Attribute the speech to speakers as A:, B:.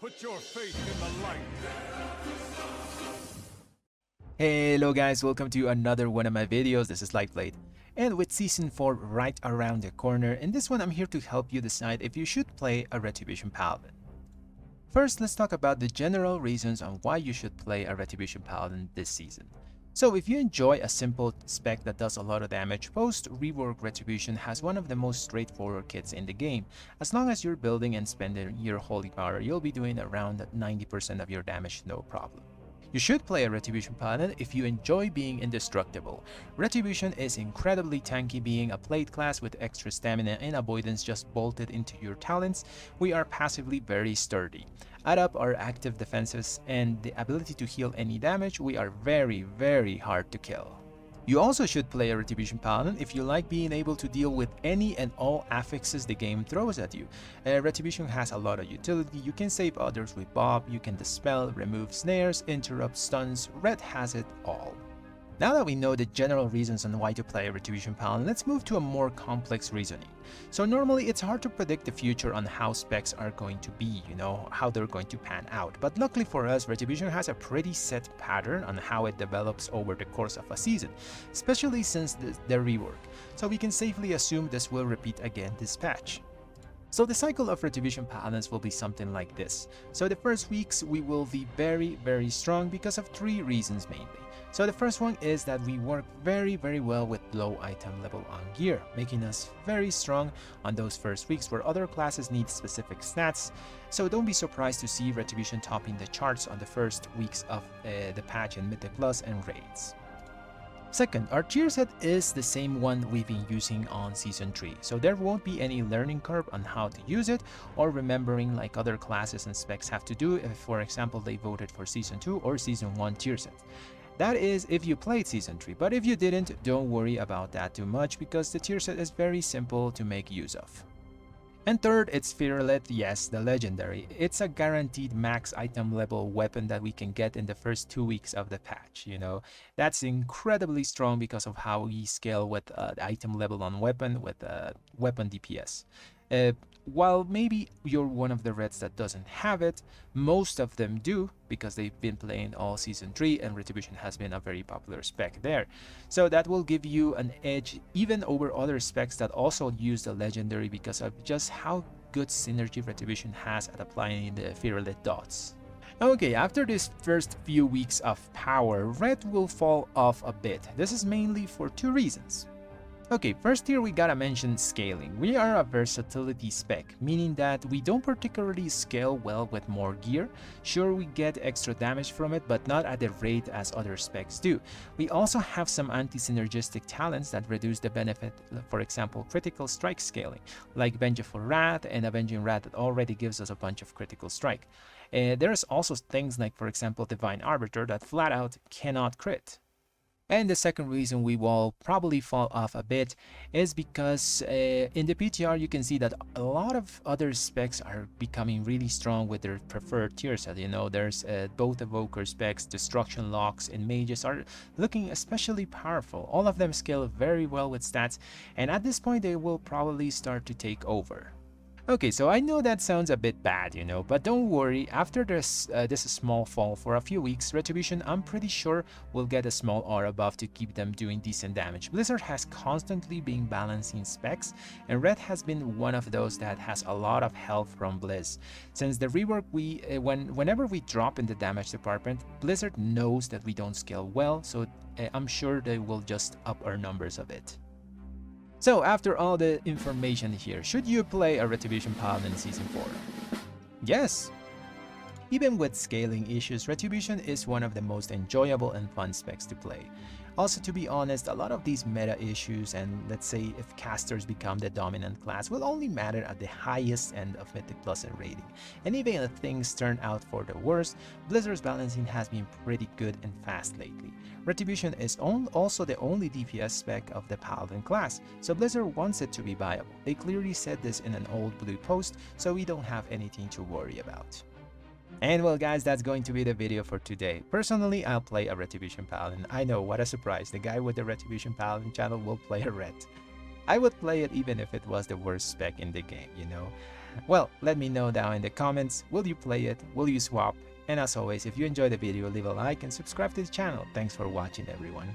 A: Put your faith in the light.
B: Hello guys, welcome to another one of my videos. This is Dragonflight. And with Season 4 right around the corner, in this one I'm here to help you decide if you should play a Retribution Paladin. First, let's talk about the general reasons on why you should play a Retribution Paladin this season. So if you enjoy a simple spec that does a lot of damage, post-rework Retribution has one of the most straightforward kits in the game. As long as you're building and spending your holy power, you'll be doing around 90% of your damage no problem. You should play a Retribution Paladin if you enjoy being indestructible. Retribution is incredibly tanky, being a plate class with extra stamina and avoidance just bolted into your talents. We are passively very sturdy. Add up our active defenses and the ability to heal any damage, we are very hard to kill. You also should play a Retribution Paladin if you like being able to deal with any and all affixes the game throws at you. Retribution has a lot of utility. You can save others with Bob, you can dispel, remove snares, interrupt stuns. Red has it all. Now that we know the general reasons on why to play a Retribution Paladin, let's move to a more complex reasoning. So normally it's hard to predict the future on how specs are going to be, how they're going to pan out. But luckily for us, Retribution has a pretty set pattern on how it develops over the course of a season, especially since the rework. So we can safely assume this will repeat again this patch. So the cycle of Retribution Paladins will be something like this. So the first weeks we will be very strong because of three reasons mainly. So the first one is that we work very well with low item level on gear, making us very strong on those first weeks where other classes need specific stats. So don't be surprised to see Retribution topping the charts on the first weeks of the patch in Mythic Plus and Raids. Second, our tier set is the same one we've been using on Season 3, so there won't be any learning curve on how to use it or remembering like other classes and specs have to do if, for example, they voted for Season 2 or Season 1 tier set. That is if you played Season 3, but if you didn't, don't worry about that too much because the tier set is very simple to make use of. And third, it's Fearlet, yes, the legendary. It's a guaranteed max item level weapon that we can get in the first 2 weeks of the patch, That's incredibly strong because of how we scale with the item level on weapon with weapon DPS. While maybe you're one of the Reds that doesn't have it, most of them do because they've been playing all Season 3 and Retribution has been a very popular spec there. So that will give you an edge even over other specs that also use the legendary because of just how good synergy Retribution has at applying the Fearlet dots. Okay, after this first few weeks of power, Red will fall off a bit. This is mainly for two reasons. Okay, first here we gotta mention scaling. We are a versatility spec, meaning that we don't particularly scale well with more gear. Sure, we get extra damage from it, but not at the rate as other specs do. We also have some anti-synergistic talents that reduce the benefit, for example, critical strike scaling, like Vengeful Wrath and Avenging Wrath that already gives us a bunch of critical strike. There's also things like, for example, Divine Arbiter that flat out cannot crit. And the second reason we will probably fall off a bit is because in the PTR you can see that a lot of other specs are becoming really strong with their preferred tier set. There's both Evoker specs, Destruction Locks, and Mages are looking especially powerful. All of them scale very well with stats, and at this point they will probably start to take over. Okay, so I know that sounds a bit bad, but don't worry, after this small fall for a few weeks, Retribution, I'm pretty sure, will get a small aura buff to keep them doing decent damage. Blizzard has constantly been balancing specs, and Red has been one of those that has a lot of help from Blizz. Since the rework, whenever we drop in the damage department, Blizzard knows that we don't scale well, so I'm sure they will just up our numbers a bit. So after all the information here, should you play a Retribution Paladin in Season 4? Yes! Even with scaling issues, Retribution is one of the most enjoyable and fun specs to play. Also, to be honest, a lot of these meta issues and let's say if casters become the dominant class will only matter at the highest end of Mythic Plus and rating. And even if things turn out for the worst, Blizzard's balancing has been pretty good and fast lately. Retribution is also the only DPS spec of the Paladin class, so Blizzard wants it to be viable. They clearly said this in an old blue post, so we don't have anything to worry about. And well guys, that's going to be the video for today. Personally, I'll play a Retribution Paladin. I know, what a surprise, the guy with the Retribution Paladin channel will play a Ret. I would play it even if it was the worst spec in the game, Well, let me know down in the comments. Will you play it? Will you swap? And as always, if you enjoyed the video, leave a like and subscribe to the channel. Thanks for watching, everyone.